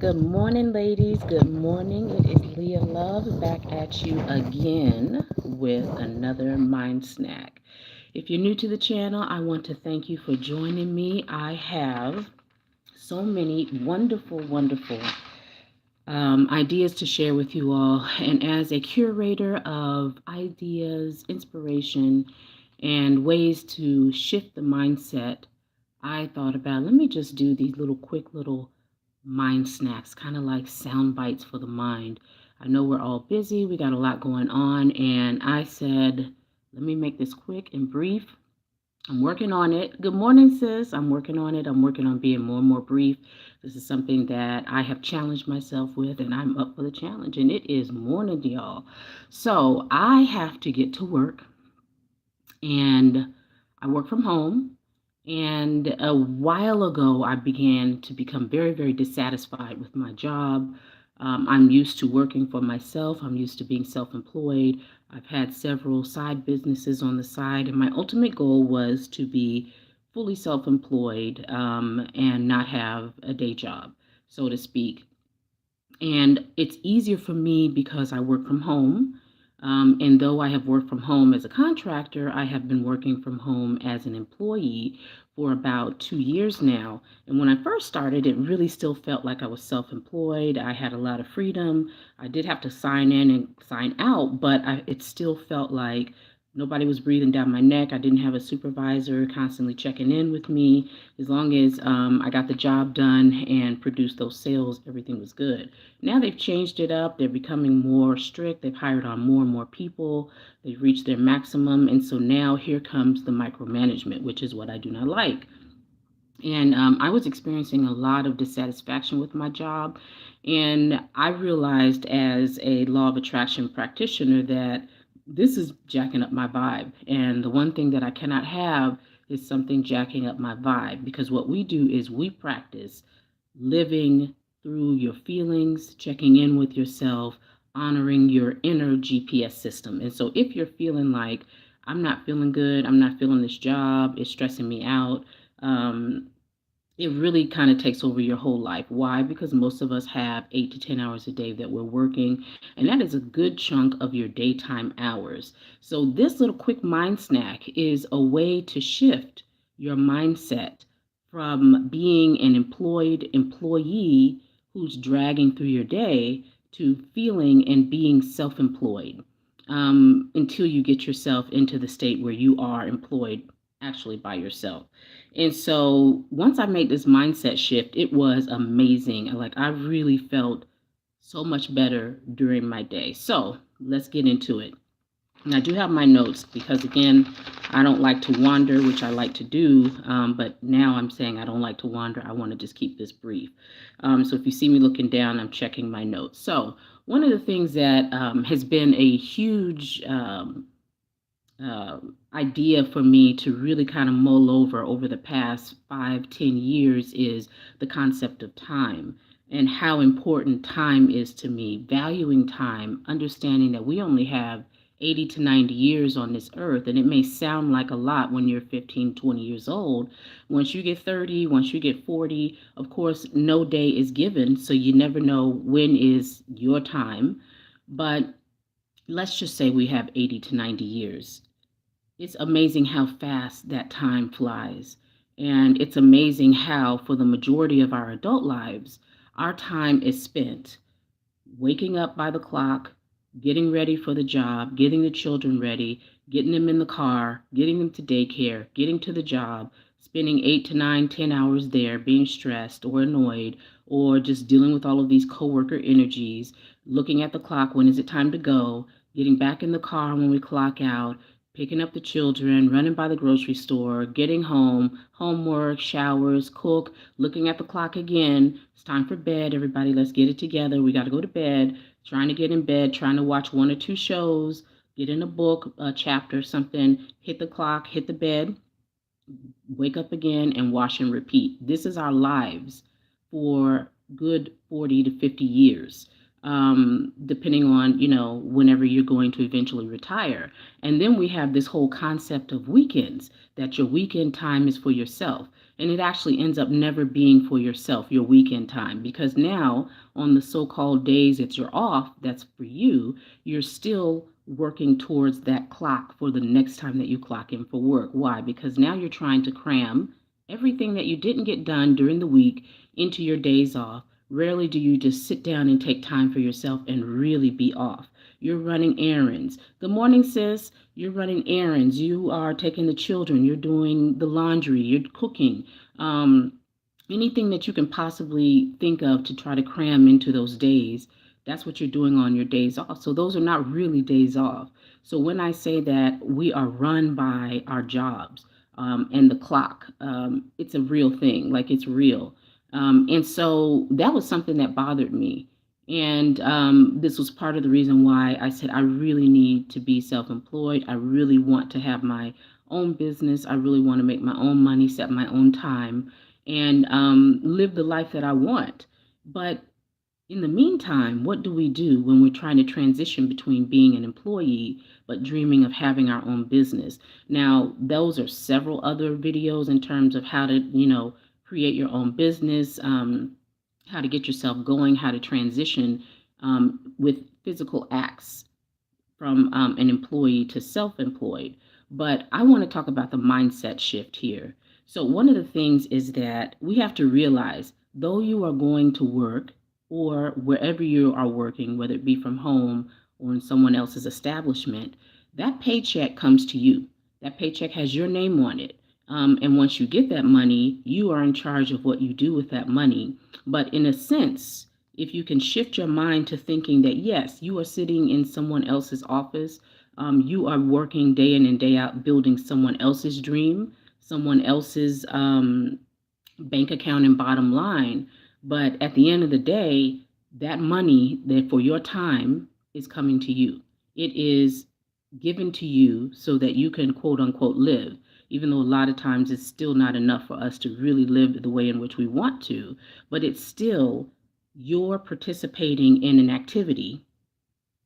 Good morning, ladies. Good morning. It is Leah Love back at you again with another Mind Snack. If you're new to the channel, I want to thank you for joining me. I have so many wonderful ideas to share with you all. And as a curator of ideas, inspiration, and ways to shift the mindset, I thought about let me just do these quick little mind snacks, kind of like sound bites for the mind. I know we're all busy, we got a lot going on, and I said, let me make this quick and brief. I'm working on it. Good morning, sis. I'm working on it. I'm working on being more and more brief. This is something that I have challenged myself with, and I'm up for the challenge. And it is morning, y'all. So I have to get to work, and I work from home. And a while ago, I began to become very dissatisfied with my job. I'm used to working for myself. I'm used to being self-employed. I've had several side businesses on the side, and my ultimate goal was to be fully self-employed and not have a day job, so to speak. And it's easier for me because I work from home. And though I have worked from home as a contractor, I have been working from home as an employee for about 2 years now. And when I first started, it really still felt like I was self employed. I had a lot of freedom. I did have to sign in and sign out, but it still felt like nobody was breathing down my neck. I didn't have a supervisor constantly checking in with me. As long as I got the job done and produced those sales, everything was good. Now they've changed it up. They're becoming more strict. They've hired on more and more people. They've reached their maximum. And so now here comes the micromanagement, which is what I do not like. And I was experiencing a lot of dissatisfaction with my job. And I realized as a law of attraction practitioner that this is jacking up my vibe. And the one thing that I cannot have is something jacking up my vibe, because what we do is we practice living through your feelings, checking in with yourself, honoring your inner GPS system. And so if you're feeling like, I'm not feeling good, I'm not feeling this job, it's stressing me out, it really kind of takes over your whole life. Why? Because most of us have 8 to 10 hours a day that we're working, and that is a good chunk of your daytime hours. So, this little quick mind snack is a way to shift your mindset from being an employed employee who's dragging through your day to feeling and being self employed until you get yourself into the state where you are employed actually by yourself. And so once I made this mindset shift, it was amazing. Like I really felt so much better during my day. So let's get into it. And I do have my notes because, again, I don't like to wander, which I like to do. But now I'm saying I don't like to wander. I want to just keep this brief. So if you see me looking down, I'm checking my notes. So one of the things that has been a huge idea for me to really kind of mull over the past 5, 10 years is the concept of time and how important time is to me, valuing time, understanding that we only have 80 to 90 years on this earth. And it may sound like a lot when you're 15, 20 years old. Once you get 30, once you get 40, of course, no day is given. So you never know when is your time. But let's just say we have 80 to 90 years. It's amazing how fast that time flies. And it's amazing how, for the majority of our adult lives, our time is spent waking up by the clock, getting ready for the job, getting the children ready, getting them in the car, getting them to daycare, getting to the job, spending 8 to 9, 10 hours there being stressed or annoyed or just dealing with all of these coworker energies, looking at the clock, when is it time to go, getting back in the car when we clock out, picking up the children, running by the grocery store, getting home, homework, showers, cook, looking at the clock again. It's time for bed. Everybody, let's get it together. We got to go to bed. Trying to get in bed, trying to watch 1 or 2 shows, get in a book, a chapter, something, hit the clock, hit the bed, wake up again, and wash and repeat. This is our lives for good 40 to 50 years. depending on, whenever you're going to eventually retire. And then we have this whole concept of weekends, that your weekend time is for yourself. And it actually ends up never being for yourself, your weekend time, because now on the so-called days that you're off, that's for you, you're still working towards that clock for the next time that you clock in for work. Why? Because now you're trying to cram everything that you didn't get done during the week into your days off. Rarely do you just sit down and take time for yourself and really be off. You're running errands. Good morning, sis. You're running errands. You are taking the children. You're doing the laundry. You're cooking. Um, Anything that you can possibly think of to try to cram into those days, that's what you're doing on your days off. So those are not really days off. So when I say that we are run by our jobs, and the clock, it's a real thing, like it's real. And so that was something that bothered me. And this was part of the reason why I said I really need to be self employed. I really want to have my own business. I really want to make my own money, set my own time, and live the life that I want. But in the meantime, what do we do when we're trying to transition between being an employee but dreaming of having our own business? Now, those are several other videos in terms of how to, create your own business, how to get yourself going, how to transition with physical acts from an employee to self-employed. But I want to talk about the mindset shift here. So one of the things is that we have to realize, though you are going to work or wherever you are working, whether it be from home or in someone else's establishment, that paycheck comes to you. That paycheck has your name on it. And once you get that money, you are in charge of what you do with that money. But in a sense, if you can shift your mind to thinking that, yes, you are sitting in someone else's office, you are working day in and day out, building someone else's dream, someone else's bank account and bottom line. But at the end of the day, that money that for your time is coming to you. It is given to you so that you can quote unquote live, even though a lot of times it's still not enough for us to really live the way in which we want to, but it's still you're participating in an activity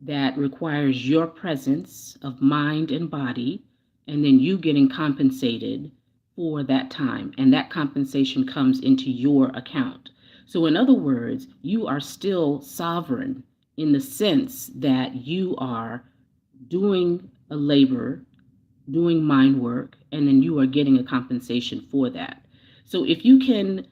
that requires your presence of mind and body, and then you getting compensated for that time. And that compensation comes into your account. So, in other words, you are still sovereign in the sense that you are doing a labor, doing mind work, and then you are getting a compensation for that. So, if you can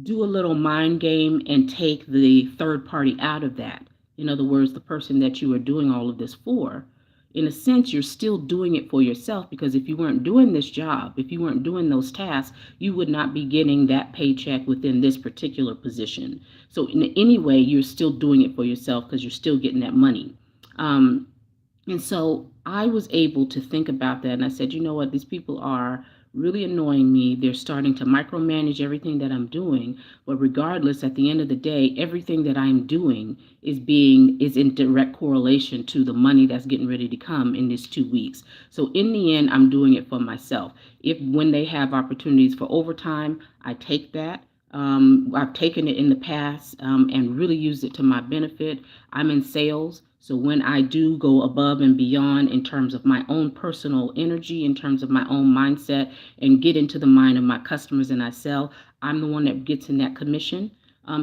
do a little mind game and take the third party out of that. In other words, the person that you are doing all of this for, in a sense, you're still doing it for yourself, because if you weren't doing this job, if you weren't doing those tasks, you would not be getting that paycheck within this particular position. So in any way, you're still doing it for yourself because you're still getting that money. And so I was able to think about that, and I said, you know what, these people are really annoying me. They're starting to micromanage everything that I'm doing. But regardless, at the end of the day, everything that I'm doing is in direct correlation to the money that's getting ready to come in these 2 weeks. So in the end, I'm doing it for myself. If when they have opportunities for overtime, I take that. I've taken it in the past and really used it to my benefit. I'm in sales. So when I do go above and beyond in terms of my own personal energy, in terms of my own mindset, and get into the mind of my customers and I sell, I'm the one that gets in that commission.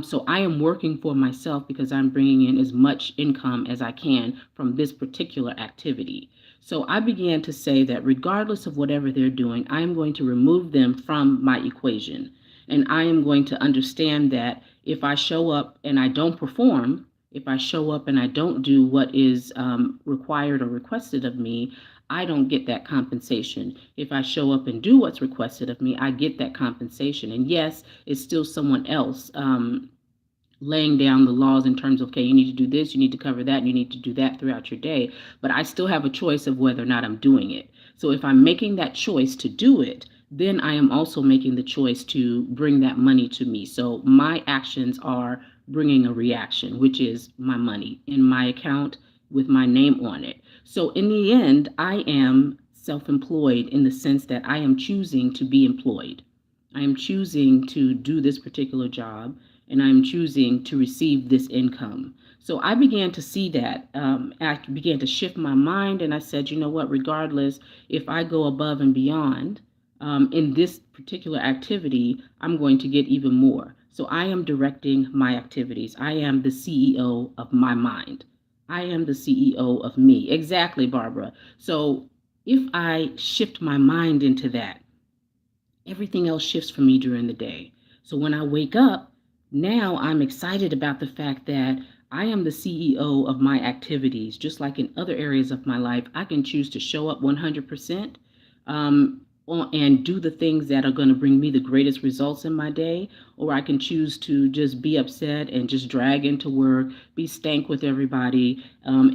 So I am working for myself because I'm bringing in as much income as I can from this particular activity. So I began to say that regardless of whatever they're doing, I am going to remove them from my equation. And I am going to understand that if I show up and I don't perform, if I show up and I don't do what is required or requested of me, I don't get that compensation. If I show up and do what's requested of me, I get that compensation. And yes, it's still someone else laying down the laws in terms of, okay, you need to do this, you need to cover that, and you need to do that throughout your day. But I still have a choice of whether or not I'm doing it. So if I'm making that choice to do it, then I am also making the choice to bring that money to me. So my actions are bringing a reaction, which is my money in my account with my name on it. So in the end, I am self-employed in the sense that I am choosing to be employed. I am choosing to do this particular job, and I'm choosing to receive this income. So I began to see that. I began to shift my mind, and I said, you know what, regardless, if I go above and beyond in this particular activity, I'm going to get even more. So I am directing my activities. I am the CEO of my mind. I am the CEO of me. Exactly, Barbara. So if I shift my mind into that, everything else shifts for me during the day. So when I wake up, now I'm excited about the fact that I am the CEO of my activities. Just like in other areas of my life, I can choose to show up 100% and do the things that are going to bring me the greatest results in my day, or I can choose to just be upset and just drag into work, be stank with everybody,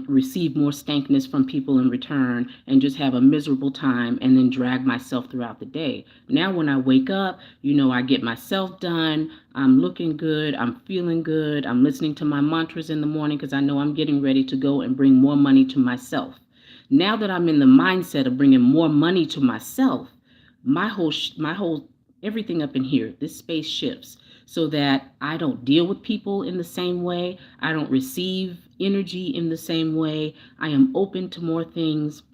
receive more stankness from people in return, and just have a miserable time and then drag myself throughout the day. Now, when I wake up, I get myself done. I'm looking good. I'm feeling good. I'm listening to my mantras in the morning because I know I'm getting ready to go and bring more money to myself. Now that I'm in the mindset of bringing more money to myself, my whole everything up in here, this space shifts so that I don't deal with people in the same way. I don't receive energy in the same way. I am open to more things.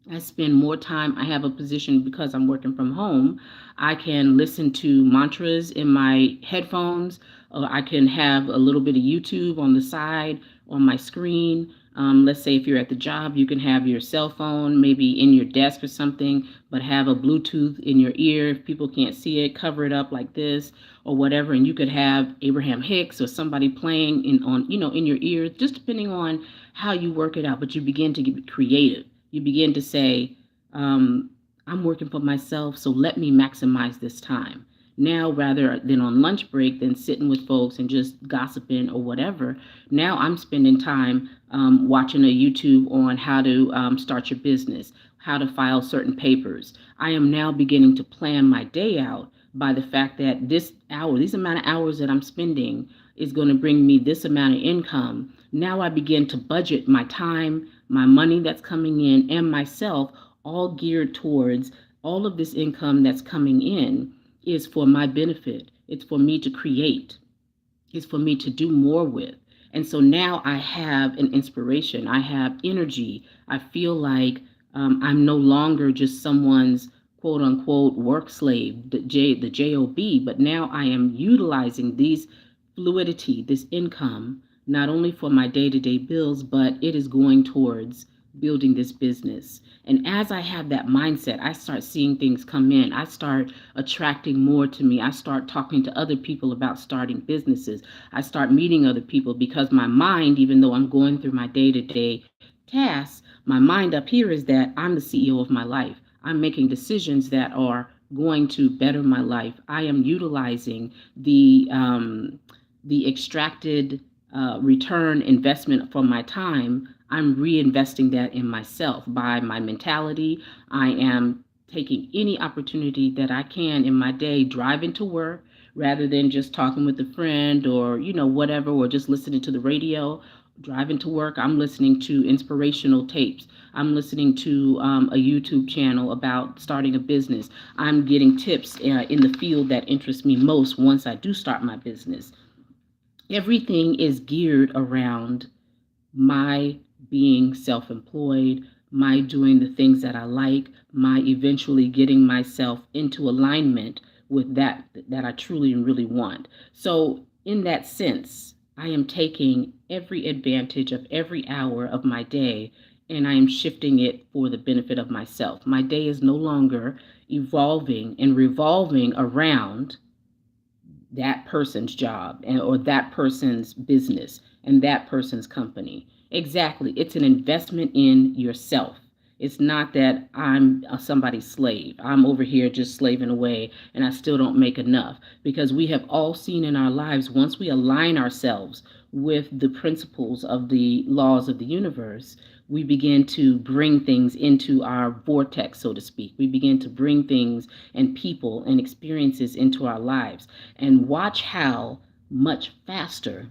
I spend more time. I have a position because I'm working from home. I can listen to mantras in my headphones. I can have a little bit of YouTube on the side on my screen. Let's say if you're at the job, you can have your cell phone maybe in your desk or something, but have a Bluetooth in your ear. If people can't see it, cover it up like this or whatever. And you could have Abraham Hicks or somebody playing in your ear, just depending on how you work it out. But you begin to get creative. You begin to say, I'm working for myself, so let me maximize this time. Now, rather than on lunch break, than sitting with folks and just gossiping or whatever, now I'm spending time watching a YouTube on how to start your business, how to file certain papers. I am now beginning to plan my day out by the fact that this amount of hours that I'm spending is going to bring me this amount of income. Now I begin to budget my time, my money that's coming in, and myself, all geared towards all of this income that's coming in is for my benefit. It's for me to create. It's for me to do more with. And so now I have an inspiration. I have energy. I feel like I'm no longer just someone's quote unquote work slave, the job, but now I am utilizing these fluidity, this income, not only for my day-to-day bills, but it is going towards building this business. And as I have that mindset, I start seeing things come in. I start attracting more to me. I start talking to other people about starting businesses. I start meeting other people because my mind, even though I'm going through my day-to-day tasks, my mind up here is that I'm the CEO of my life. I'm making decisions that are going to better my life. I am utilizing the extracted return investment from my time. I'm reinvesting that in myself by my mentality. I am taking any opportunity that I can in my day, driving to work rather than just talking with a friend or, whatever, or just listening to the radio. Driving to work, I'm listening to inspirational tapes. I'm listening to a YouTube channel about starting a business. I'm getting tips in the field that interests me most once I do start my business. Everything is geared around my being self-employed, my doing the things that I like, my eventually getting myself into alignment with that I truly and really want. So in that sense, I am taking every advantage of every hour of my day and I am shifting it for the benefit of myself. My day is no longer evolving and revolving around that person's job or that person's business and that person's company. Exactly. It's an investment in yourself. It's not that I'm somebody's slave. I'm over here just slaving away and I still don't make enough, because we have all seen in our lives, once we align ourselves with the principles of the laws of the universe, we begin to bring things into our vortex, so to speak. We begin to bring things and people and experiences into our lives, and watch how much faster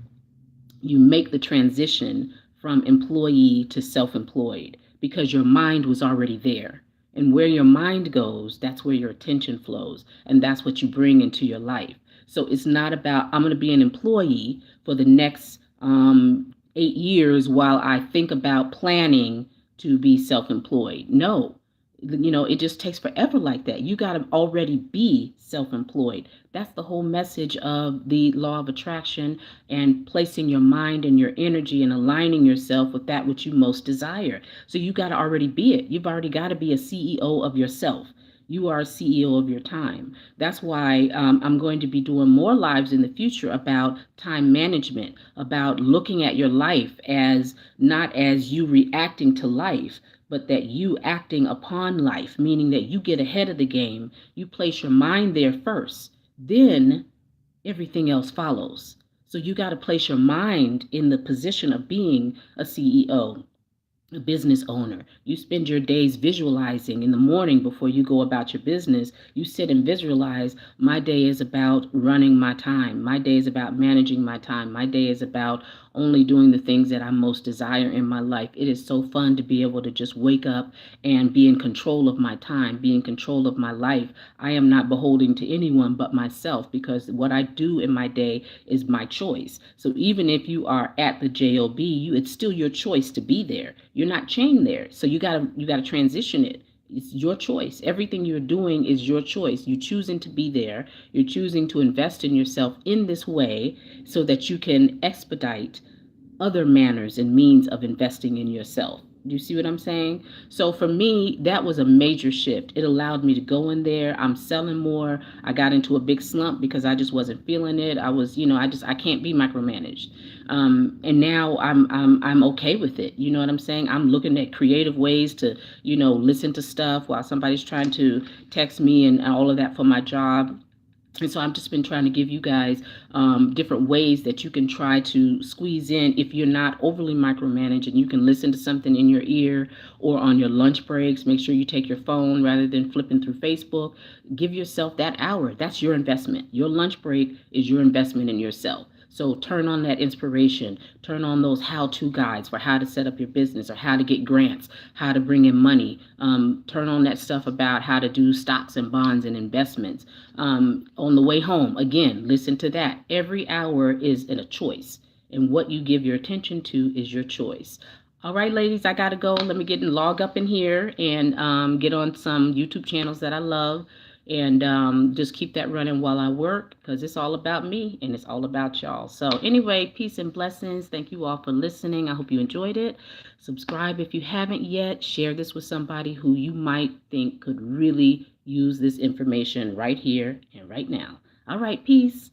you make the transition from employee to self-employed, because your mind was already there. And where your mind goes, that's where your attention flows, and that's what you bring into your life. So it's not about I'm going to be an employee for the next 8 years while I think about planning to be self-employed. No, it just takes forever like that. You got to already be self-employed. That's the whole message of the law of attraction and placing your mind and your energy and aligning yourself with that which you most desire. So you got to already be it. You've already got to be a CEO of yourself. You are a CEO of your time. That's why I'm going to be doing more lives in the future about time management, about looking at your life as not as you reacting to life, but that you acting upon life, meaning that you get ahead of the game, you place your mind there first, then everything else follows. So you got to place your mind in the position of being a CEO, a business owner. You spend your days visualizing in the morning before you go about your business. You sit and visualize, my day is about running my time. My day is about managing my time. My day is about only doing the things that I most desire in my life. It is so fun to be able to just wake up and be in control of my time, be in control of my life. I am not beholden to anyone but myself, because what I do in my day is my choice. So even if you are at the job, it's still your choice to be there. You're not chained there. So you gotta transition it. It's your choice. Everything you're doing is your choice. You're choosing to be there. You're choosing to invest in yourself in this way so that you can expedite other manners and means of investing in yourself. Do you see what I'm saying? So for me, that was a major shift. It allowed me to go in there. I'm selling more. I got into a big slump because I just wasn't feeling it. I was, I can't be micromanaged. And now I'm okay with it. You know what I'm saying? I'm looking at creative ways to, listen to stuff while somebody's trying to text me and all of that for my job. And so I've just been trying to give you guys different ways that you can try to squeeze in if you're not overly micromanaged, and you can listen to something in your ear or on your lunch breaks. Make sure you take your phone rather than flipping through Facebook. Give yourself that hour. That's your investment. Your lunch break is your investment in yourself. So turn on that inspiration. Turn on those how-to guides for how to set up your business or how to get grants, how to bring in money. Turn on that stuff about how to do stocks and bonds and investments. On the way home, again, listen to that. Every hour is a choice, and what you give your attention to is your choice. All right, ladies, I got to go. Let me get and log up in here and get on some YouTube channels that I love, and just keep that running while I work, because it's all about me and it's all about y'all. So anyway, peace and blessings. Thank you all for listening. I hope you enjoyed it. Subscribe if you haven't yet. Share this with somebody who you might think could really use this information right here and right now. All right, peace.